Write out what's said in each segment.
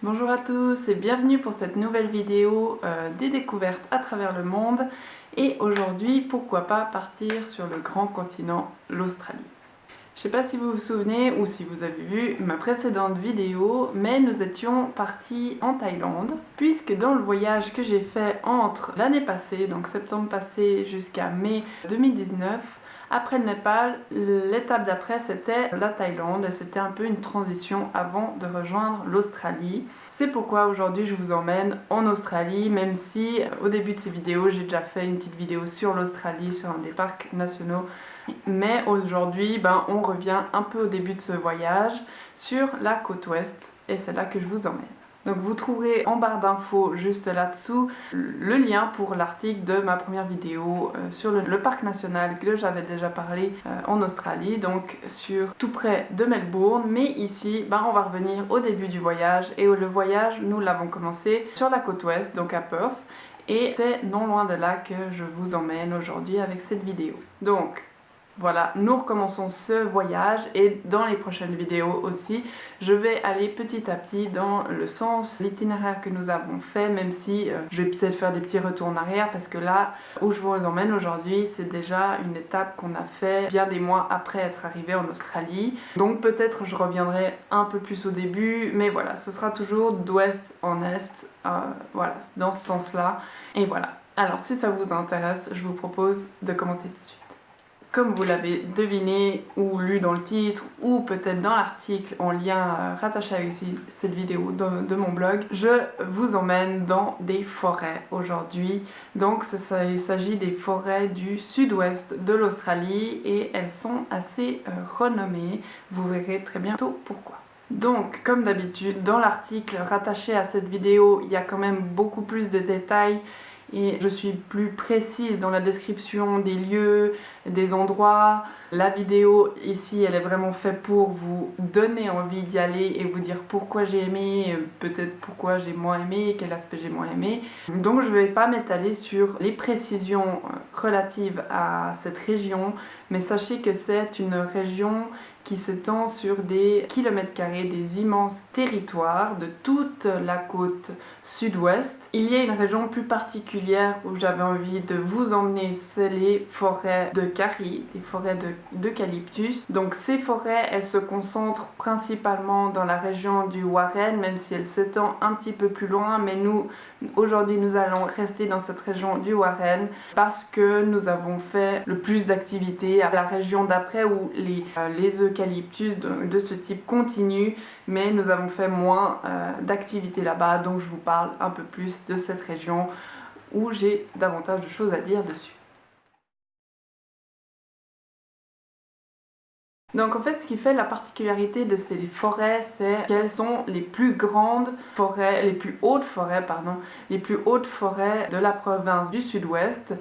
Bonjour à tous et bienvenue pour cette nouvelle vidéo des découvertes à travers le monde. Et aujourd'hui, pourquoi pas partir sur le grand continent, l'Australie. Je ne sais pas si vous vous souvenez ou si vous avez vu ma précédente vidéo, mais nous étions partis en Thaïlande, puisque dans le voyage que j'ai fait entre l'année passée, donc septembre passé jusqu'à mai 2019, après le Népal, l'étape d'après c'était la Thaïlande et c'était un peu une transition avant de rejoindre l'Australie. C'est pourquoi aujourd'hui je vous emmène en Australie, même si au début de ces vidéos j'ai déjà fait une petite vidéo sur l'Australie, sur un des parcs nationaux. Mais aujourd'hui on revient un peu au début de ce voyage sur la côte ouest et c'est là que je vous emmène. Donc vous trouverez en barre d'infos juste là-dessous le lien pour l'article de ma première vidéo sur le parc national que j'avais déjà parlé en Australie, donc sur tout près de Melbourne. Mais ici, on va revenir au début du voyage et le voyage, nous l'avons commencé sur la côte ouest, donc à Perth. Et c'est non loin de là que je vous emmène aujourd'hui avec cette vidéo. Donc, voilà, nous recommençons ce voyage et dans les prochaines vidéos aussi, je vais aller petit à petit dans le sens, l'itinéraire que nous avons fait, même si je vais peut-être faire des petits retours en arrière parce que là où je vous emmène aujourd'hui, c'est déjà une étape qu'on a fait bien des mois après être arrivé en Australie. Donc peut-être je reviendrai un peu plus au début, mais voilà, ce sera toujours d'ouest en est, voilà, dans ce sens-là. Et voilà, alors si ça vous intéresse, je vous propose de commencer dessus. Comme vous l'avez deviné ou lu dans le titre ou peut-être dans l'article en lien rattaché avec cette vidéo de mon blog, je vous emmène dans des forêts aujourd'hui. Donc il s'agit des forêts du sud-ouest de l'Australie et elles sont assez renommées. Vous verrez très bientôt pourquoi. Donc, comme d'habitude, dans l'article rattaché à cette vidéo, il y a quand même beaucoup plus de détails et je suis plus précise dans la description des lieux, des endroits. La vidéo ici, elle est vraiment faite pour vous donner envie d'y aller et vous dire pourquoi j'ai aimé, peut-être pourquoi j'ai moins aimé, quel aspect j'ai moins aimé. Donc je ne vais pas m'étaler sur les précisions relatives à cette région, mais sachez que c'est une région qui s'étend sur des kilomètres carrés, des immenses territoires de toute la côte sud-ouest. Il y a une région plus particulière où j'avais envie de vous emmener, c'est les forêts de Kari, les forêts d'eucalyptus. Donc ces forêts, elles se concentrent principalement dans la région du Warren, même si elles s'étendent un petit peu plus loin, mais aujourd'hui nous allons rester dans cette région du Warren parce que nous avons fait le plus d'activités à la région d'après où les eucalyptus de ce type continuent, mais nous avons fait moins d'activités là-bas, donc je vous parle un peu plus de cette région où j'ai davantage de choses à dire dessus. Donc en fait, ce qui fait la particularité de ces forêts, c'est qu'elles sont les plus grandes forêts, les plus hautes forêts, pardon, les plus hautes forêts de la province du sud-ouest,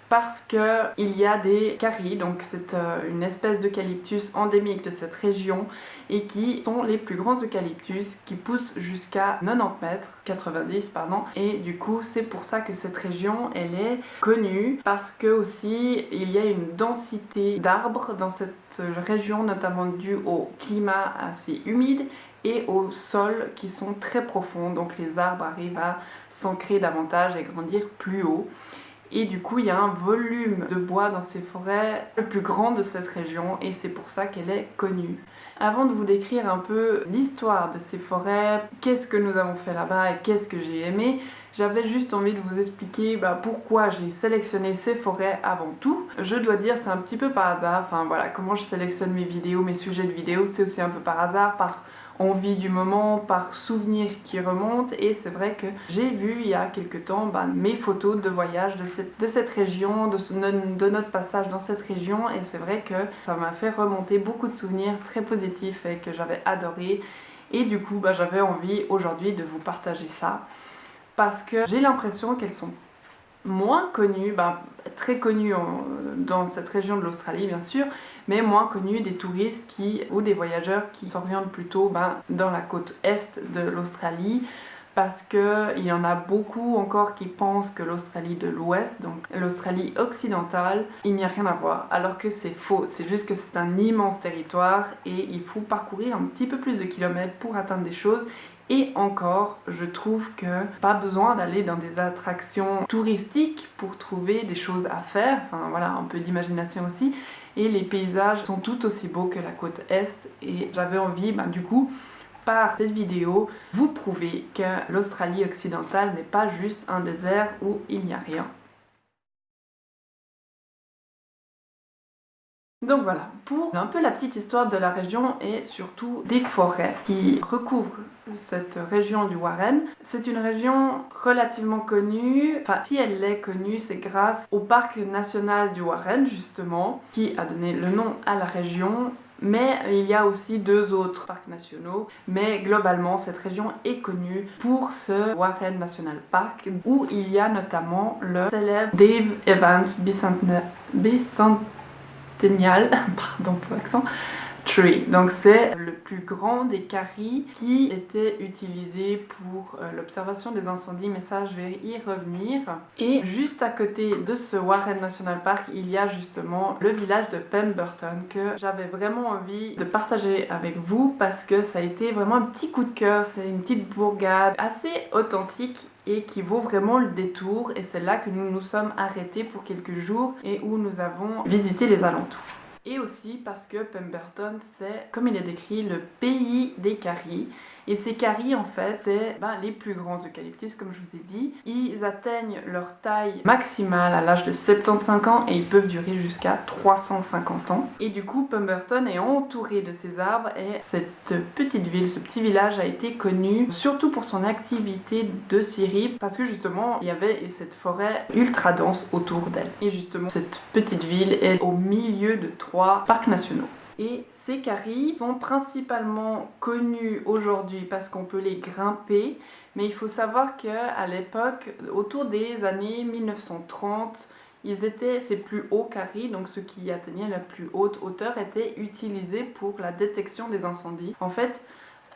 parce qu'il y a des karis, donc c'est une espèce d'eucalyptus endémique de cette région et qui sont les plus grands eucalyptus qui poussent jusqu'à 90 mètres, 90 pardon, et du coup c'est pour ça que cette région elle est connue parce que aussi il y a une densité d'arbres dans cette région, notamment due au climat assez humide et aux sols qui sont très profonds, donc les arbres arrivent à s'ancrer davantage et grandir plus haut. Et du coup, il y a un volume de bois dans ces forêts le plus grand de cette région et c'est pour ça qu'elle est connue. Avant de vous décrire un peu l'histoire de ces forêts, qu'est-ce que nous avons fait là-bas et qu'est-ce que j'ai aimé, j'avais juste envie de vous expliquer pourquoi j'ai sélectionné ces forêts avant tout. Je dois dire c'est un petit peu par hasard, enfin voilà, comment je sélectionne mes vidéos, mes sujets de vidéos, c'est aussi un peu par hasard, par envie du moment, par souvenirs qui remontent, et c'est vrai que j'ai vu il y a quelques temps mes photos de voyage de cette région, de notre passage dans cette région, et c'est vrai que ça m'a fait remonter beaucoup de souvenirs très positifs et que j'avais adoré, et du coup j'avais envie aujourd'hui de vous partager ça, parce que j'ai l'impression qu'elles sont moins connues, très connues dans cette région de l'Australie bien sûr, mais moins connues des touristes ou des voyageurs qui s'orientent plutôt dans la côte est de l'Australie, parce qu'il y en a beaucoup encore qui pensent que l'Australie de l'Ouest, donc l'Australie occidentale, il n'y a rien à voir, alors que c'est faux. C'est juste que c'est un immense territoire et il faut parcourir un petit peu plus de kilomètres pour atteindre des choses. Et encore, je trouve que pas besoin d'aller dans des attractions touristiques pour trouver des choses à faire, enfin voilà, un peu d'imagination aussi. Et les paysages sont tout aussi beaux que la côte Est et j'avais envie, du coup, par cette vidéo, vous prouver que l'Australie occidentale n'est pas juste un désert où il n'y a rien. Donc voilà, pour un peu la petite histoire de la région et surtout des forêts qui recouvrent cette région du Warren. C'est une région relativement connue, enfin si elle est connue, c'est grâce au parc national du Warren justement, qui a donné le nom à la région. Mais il y a aussi 2 autres parcs nationaux, mais globalement cette région est connue pour ce Warren National Park où il y a notamment le célèbre Dave Evans bicentennial, pardon pour l'accent, tree. Donc c'est le plus grand des caries qui était utilisé pour l'observation des incendies, mais ça je vais y revenir. Et juste à côté de ce Warren National Park, il y a justement le village de Pemberton que j'avais vraiment envie de partager avec vous parce que ça a été vraiment un petit coup de cœur. C'est une petite bourgade assez authentique et qui vaut vraiment le détour, et c'est là que nous nous sommes arrêtés pour quelques jours et où nous avons visité les alentours. Et aussi parce que Pemberton, c'est, comme il est décrit, le pays des caries. Et ces caries, en fait, c'est les plus grands eucalyptus, comme je vous ai dit. Ils atteignent leur taille maximale à l'âge de 75 ans et ils peuvent durer jusqu'à 350 ans. Et du coup, Pemberton est entouré de ces arbres et cette petite ville, ce petit village a été connu surtout pour son activité de scierie parce que justement, il y avait cette forêt ultra dense autour d'elle. Et justement, cette petite ville est au milieu de 3 parcs nationaux. Et ces caries sont principalement connues aujourd'hui parce qu'on peut les grimper, mais il faut savoir qu'à l'époque, autour des années 1930, ces plus hauts caries, donc ceux qui atteignaient la plus haute hauteur, étaient utilisés pour la détection des incendies. En fait,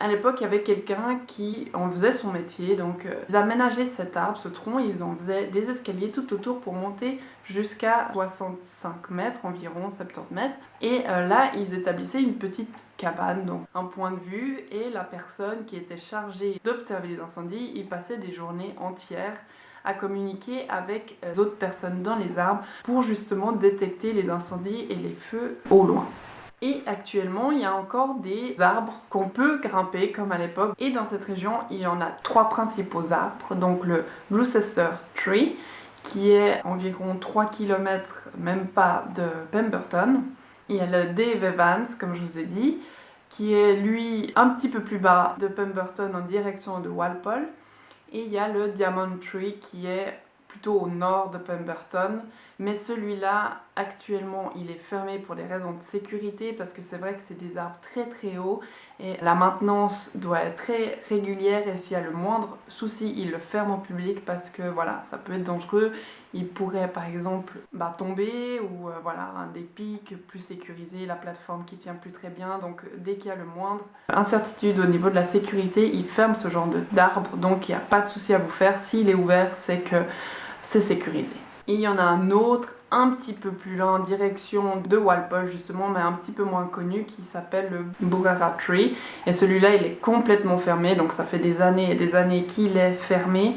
à l'époque, il y avait quelqu'un qui en faisait son métier, donc ils aménageaient cet arbre, ce tronc, ils en faisaient des escaliers tout autour pour monter jusqu'à 65 mètres, environ 70 mètres. Et là, ils établissaient une petite cabane, donc un point de vue, et la personne qui était chargée d'observer les incendies, il passait des journées entières à communiquer avec les autres personnes dans les arbres pour justement détecter les incendies et les feux au loin. Et actuellement, il y a encore des arbres qu'on peut grimper comme à l'époque. Et dans cette région, il y en a 3 principaux arbres. Donc le Gloucester Tree, qui est environ 3 km, même pas, de Pemberton. Il y a le Dave Evans, comme je vous ai dit, qui est lui un petit peu plus bas de Pemberton en direction de Walpole. Et il y a le Diamond Tree qui est plutôt au nord de Pemberton, mais celui-là actuellement il est fermé pour des raisons de sécurité parce que c'est vrai que c'est des arbres très très hauts et la maintenance doit être très régulière et s'il y a le moindre souci il le ferme au public parce que voilà ça peut être dangereux, il pourrait par exemple tomber ou voilà des pics plus sécurisés, la plateforme qui tient plus très bien, donc dès qu'il y a le moindre incertitude au niveau de la sécurité il ferme ce genre d'arbre, donc il n'y a pas de souci à vous faire, s'il est ouvert c'est que c'est sécurisé. Et il y en a un autre un petit peu plus loin en direction de Walpole justement, mais un petit peu moins connu, qui s'appelle le Burrara Tree, et celui-là il est complètement fermé, donc ça fait des années et des années qu'il est fermé,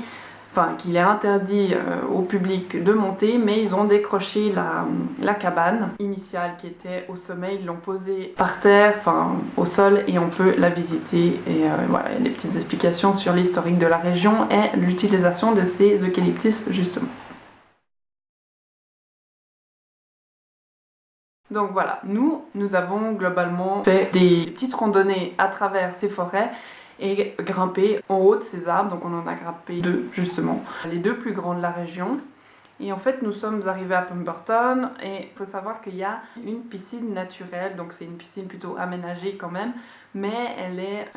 enfin qu'il est interdit au public de monter, mais ils ont décroché la cabane initiale qui était au sommet, ils l'ont posée par terre, enfin au sol, et on peut la visiter. Et voilà, il y a des petites explications sur l'historique de la région et l'utilisation de ces eucalyptus justement. Donc voilà, nous avons globalement fait des petites randonnées à travers ces forêts et grimpé en haut de ces arbres, donc on en a grimpé 2 justement, les 2 plus grands de la région. Et en fait nous sommes arrivés à Pemberton et il faut savoir qu'il y a une piscine naturelle, donc c'est une piscine plutôt aménagée quand même, mais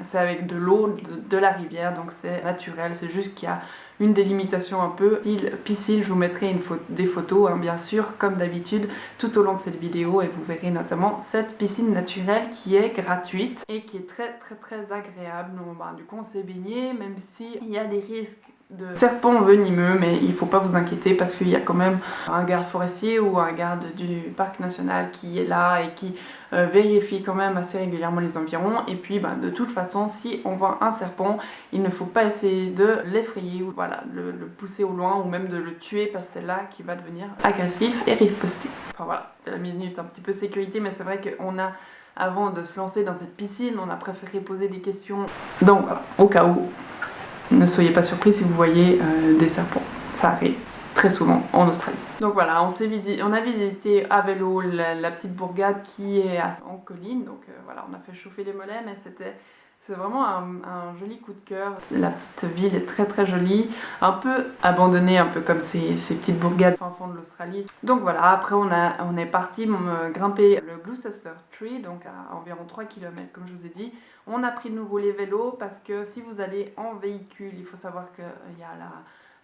c'est avec de l'eau de la rivière, donc c'est naturel, c'est juste qu'il y a une délimitation un peu style piscine. Je vous mettrai des photos bien sûr comme d'habitude tout au long de cette vidéo, et vous verrez notamment cette piscine naturelle qui est gratuite et qui est très agréable. Donc du coup on s'est baigné, même s'il y a des risques de serpents venimeux, mais il ne faut pas vous inquiéter parce qu'il y a quand même un garde forestier ou un garde du parc national qui est là et qui vérifie quand même assez régulièrement les environs. Et puis de toute façon, si on voit un serpent, il ne faut pas essayer de l'effrayer ou voilà, le pousser au loin ou même de le tuer, parce que c'est là qu'il va devenir agressif et riposter. Enfin voilà, c'était la minute un petit peu sécurité, mais c'est vrai qu'on a, avant de se lancer dans cette piscine, on a préféré poser des questions. Donc voilà, au cas où, ne soyez pas surpris si vous voyez des serpents, ça arrive très souvent en Australie. Donc voilà, on a visité à vélo la petite bourgade qui est en colline, donc voilà, on a fait chauffer les mollets, mais c'est vraiment un joli coup de cœur. La petite ville est très jolie, un peu abandonnée, un peu comme ces petites bourgades fin fond de l'Australie. Donc voilà, après on est parti grimper le Gloucester Tree, donc à environ 3 km comme je vous ai dit. On a pris de nouveau les vélos parce que si vous allez en véhicule, il faut savoir qu'il y a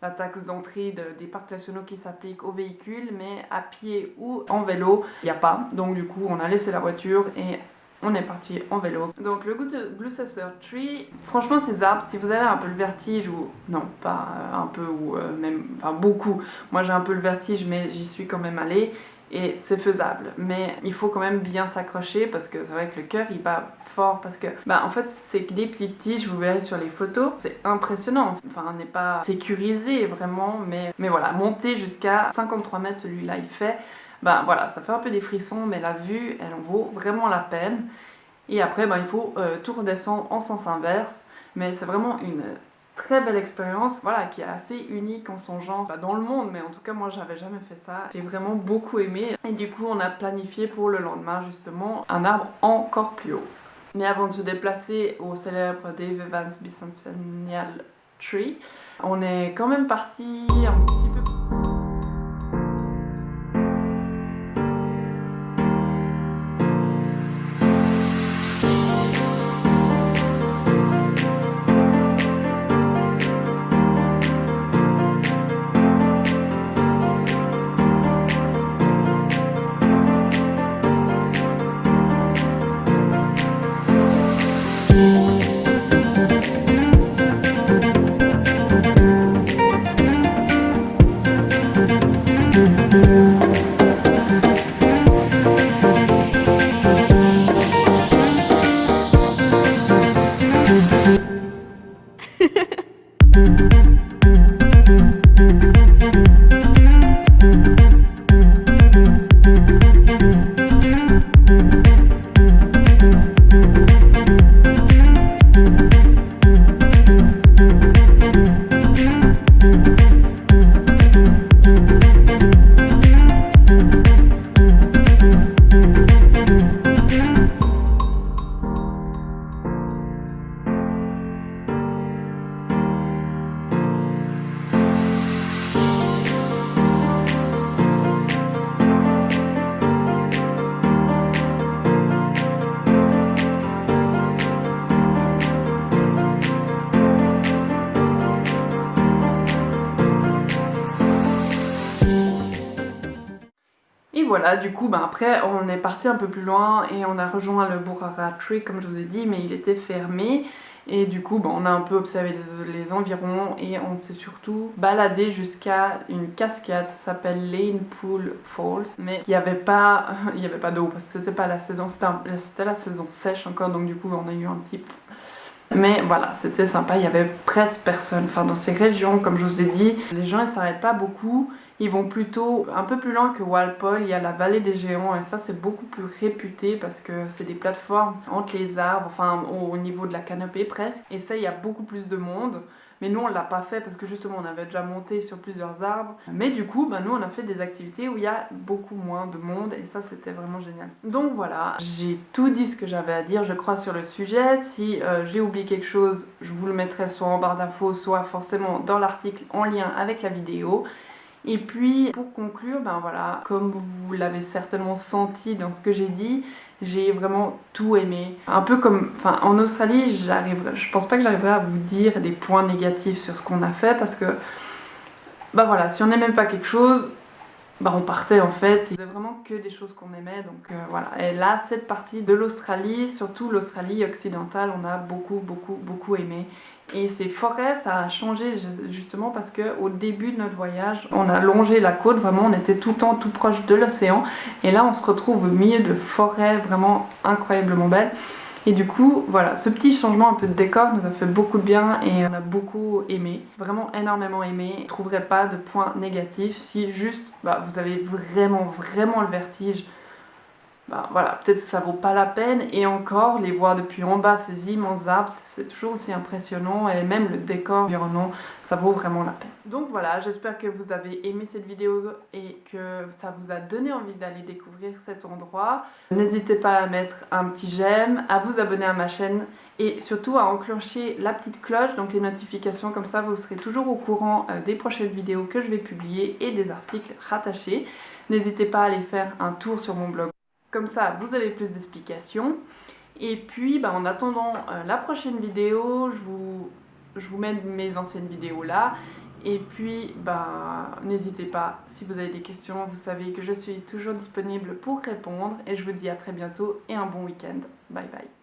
la taxe d'entrée des parcs nationaux qui s'applique aux véhicules, mais à pied ou en vélo, il n'y a pas. Donc du coup, on a laissé la voiture et on est parti en vélo. Donc le Gloucester Tree, franchement ces arbres, si vous avez un peu le vertige, ou non pas un peu, ou même, enfin beaucoup, moi j'ai un peu le vertige mais j'y suis quand même allée et c'est faisable, mais il faut quand même bien s'accrocher parce que c'est vrai que le cœur il bat fort, parce que en fait c'est que des petites tiges, vous verrez sur les photos, c'est impressionnant, enfin on n'est pas sécurisé vraiment, mais voilà, monter jusqu'à 53 mètres celui-là il fait, voilà, ça fait un peu des frissons, mais la vue elle en vaut vraiment la peine. Et après il faut tout redescendre en sens inverse, mais c'est vraiment une très belle expérience, voilà, qui est assez unique en son genre dans le monde, mais en tout cas moi j'avais jamais fait ça, j'ai vraiment beaucoup aimé. Et du coup on a planifié pour le lendemain justement un arbre encore plus haut. Mais avant de se déplacer au célèbre Dave Evans Bicentennial Tree, on est quand même parti un petit peu... Et voilà, du coup, après, on est parti un peu plus loin et on a rejoint le Burrara Tree, comme je vous ai dit, mais il était fermé. Et du coup, on a un peu observé les environs et on s'est surtout baladé jusqu'à une cascade, ça s'appelle Lane Pool Falls. Mais il n'y avait pas d'eau parce que c'était pas la saison, c'était la saison sèche encore, donc du coup, on a eu un petit... Mais voilà, c'était sympa, il y avait presque personne. Enfin, dans ces régions, comme je vous ai dit, les gens ils s'arrêtent pas beaucoup. Ils vont plutôt un peu plus loin que Walpole, il y a la vallée des géants et ça c'est beaucoup plus réputé parce que c'est des plateformes entre les arbres, enfin au niveau de la canopée presque. Et ça il y a beaucoup plus de monde. Mais nous on l'a pas fait parce que justement on avait déjà monté sur plusieurs arbres. Mais du coup nous on a fait des activités où il y a beaucoup moins de monde et ça c'était vraiment génial. Donc voilà, j'ai tout dit ce que j'avais à dire je crois sur le sujet. Si j'ai oublié quelque chose, je vous le mettrai soit en barre d'infos, soit forcément dans l'article en lien avec la vidéo. Et puis pour conclure, ben voilà, comme vous l'avez certainement senti dans ce que j'ai dit, j'ai vraiment tout aimé. Un peu comme, enfin en Australie, je pense pas que j'arriverai à vous dire des points négatifs sur ce qu'on a fait parce que, bah voilà, si on n'aimait pas quelque chose, bah on partait en fait. Il n'y avait vraiment que des choses qu'on aimait, donc voilà. Et là, cette partie de l'Australie, surtout l'Australie occidentale, on a beaucoup aimé. Et ces forêts, ça a changé justement parce qu'au début de notre voyage, on a longé la côte, vraiment on était tout le temps tout proche de l'océan. Et là on se retrouve au milieu de forêts vraiment incroyablement belles. Et du coup, voilà, ce petit changement un peu de décor nous a fait beaucoup de bien et on a beaucoup aimé, vraiment énormément aimé. Je ne trouverai pas de points négatifs si juste vous avez vraiment le vertige. Bah, voilà, peut-être que ça vaut pas la peine, et encore, les voir depuis en bas, ces immenses arbres, c'est toujours aussi impressionnant, et même le décor environnant, ça vaut vraiment la peine. Donc voilà, j'espère que vous avez aimé cette vidéo et que ça vous a donné envie d'aller découvrir cet endroit. N'hésitez pas à mettre un petit j'aime, à vous abonner à ma chaîne, et surtout à enclencher la petite cloche, donc les notifications, comme ça vous serez toujours au courant des prochaines vidéos que je vais publier et des articles rattachés. N'hésitez pas à aller faire un tour sur mon blog. Comme ça, vous avez plus d'explications. Et puis, en attendant la prochaine vidéo, je vous mets mes anciennes vidéos là. Et puis, n'hésitez pas, si vous avez des questions, vous savez que je suis toujours disponible pour répondre. Et je vous dis à très bientôt et un bon week-end. Bye bye.